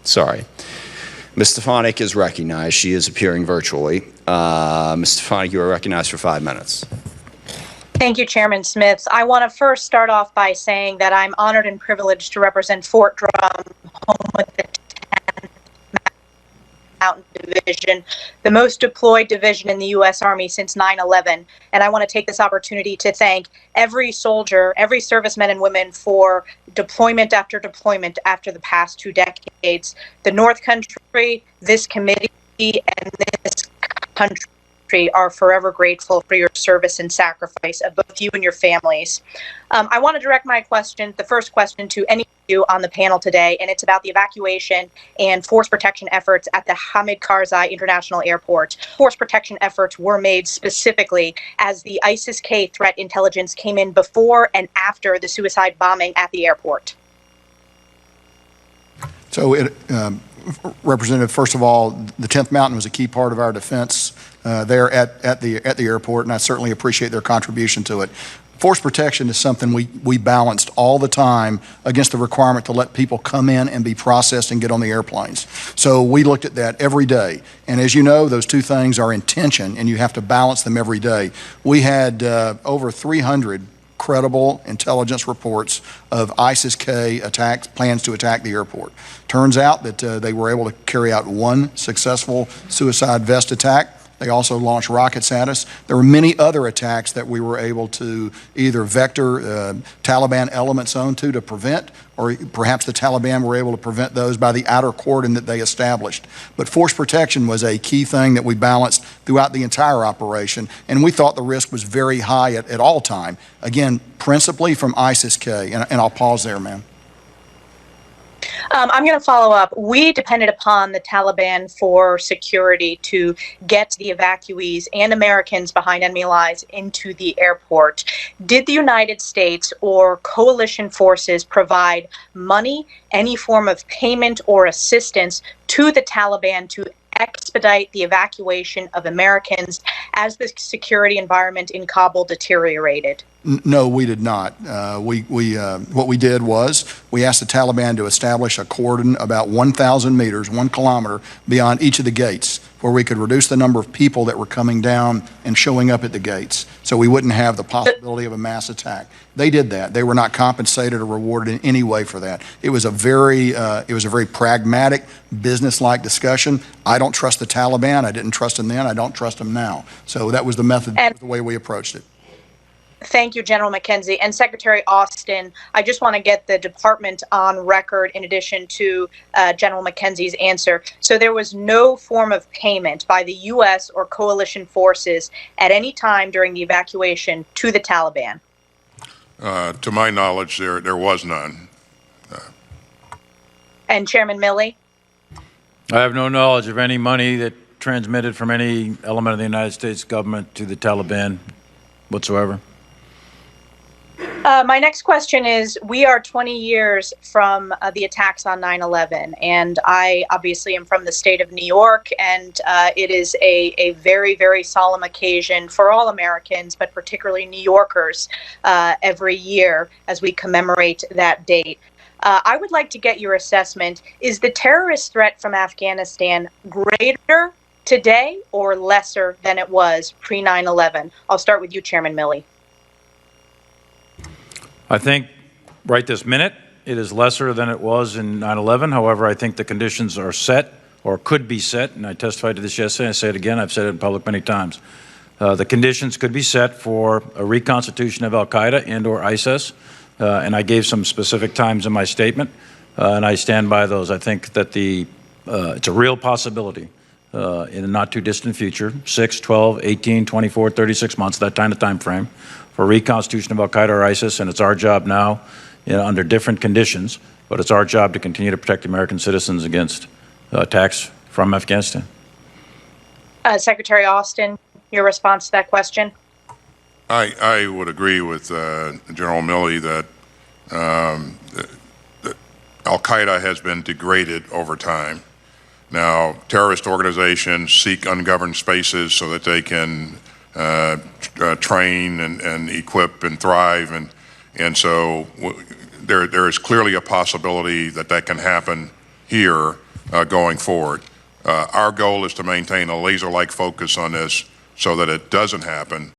Sorry. Ms. Stefanik is recognized. She is appearing virtually. Ms. Stefanik, you are recognized for 5 minutes. Thank you, Chairman Smith. I want to first start off by saying that I'm honored and privileged to represent Fort Drum, home of the 10th Mountain Division, the most deployed division in the U.S. Army since 9/11. And I want to take this opportunity to thank every soldier, every serviceman and women for deployment after the past 2 decades. The North Country, this committee, and this country are forever grateful for your service and sacrifice of both you and your families. I want to direct my question, the first question, to any of you on the panel today, and it's about the evacuation and force protection efforts at the Hamid Karzai International Airport. Force protection efforts were made specifically as the ISIS-K threat intelligence came in before and after the suicide bombing at the airport. So, Representative, first of all, the 10th Mountain was a key part of our defense there at the airport, and I certainly appreciate their contribution to it. Force protection is something we balanced all the time against the requirement to let people come in and be processed and get on the airplanes. So we looked at that every day. And as you know, those two things are in tension, and you have to balance them every day. We had over 300 credible intelligence reports of ISIS-K attacks, plans to attack the airport. Turns out that they were able to carry out one successful suicide vest attack. They also launched rockets at us. There were many other attacks that we were able to either vector Taliban elements onto to prevent, or perhaps the Taliban were able to prevent those by the outer cordon that they established. But force protection was a key thing that we balanced throughout the entire operation, and we thought the risk was very high at all time. Again, principally from ISIS-K, and I'll pause there, ma'am. I'm going to follow up. We depended upon the Taliban for security to get the evacuees and Americans behind enemy lines into the airport. Did the United States or coalition forces provide money, any form of payment or assistance to the Taliban to expedite the evacuation of Americans as the security environment in Kabul deteriorated? No, we did not. What we did was we asked the Taliban to establish a cordon about 1,000 meters, 1 kilometer, beyond each of the gates, where we could reduce the number of people that were coming down and showing up at the gates, so we wouldn't have the possibility of a mass attack. They did that. They were not compensated or rewarded in any way for that. It was a very pragmatic, business-like discussion. I don't trust the Taliban. I didn't trust them then. I don't trust them now. So that was the method, the way we approached it. Thank you, General McKenzie. And Secretary Austin, I just want to get the department on record in addition to General McKenzie's answer. So there was no form of payment by the U.S. or coalition forces at any time during the evacuation to the Taliban? To my knowledge, there was none. And Chairman Milley? I have no knowledge of any money that transmitted from any element of the United States government to the Taliban whatsoever. My next question is, we are 20 years from the attacks on 9/11, and I obviously am from the state of New York, and it is a very, very solemn occasion for all Americans, but particularly New Yorkers, every year as we commemorate that date. I would like to get your assessment. Is the terrorist threat from Afghanistan greater today or lesser than it was pre-9/11? I'll start with you, Chairman Milley. I think right this minute it is lesser than it was in 9/11. However, I think the conditions are set or could be set, and I testified to this yesterday, I say it again, I've said it in public many times. The conditions could be set for a reconstitution of Al-Qaeda and or ISIS, and I gave some specific times in my statement, and I stand by those. I think that it's a real possibility in the not too distant future, 6, 12, 18, 24, 36 months, that kind of time frame, for reconstitution of Al-Qaeda or ISIS, and it's our job now, under different conditions, but it's our job to continue to protect American citizens against attacks from Afghanistan. Secretary Austin, your response to that question? I would agree with General Milley that Al-Qaeda has been degraded over time. Now, terrorist organizations seek ungoverned spaces so that they can train and equip and thrive, and so there is clearly a possibility that that can happen here going forward. Our goal is to maintain a laser-like focus on this so that it doesn't happen.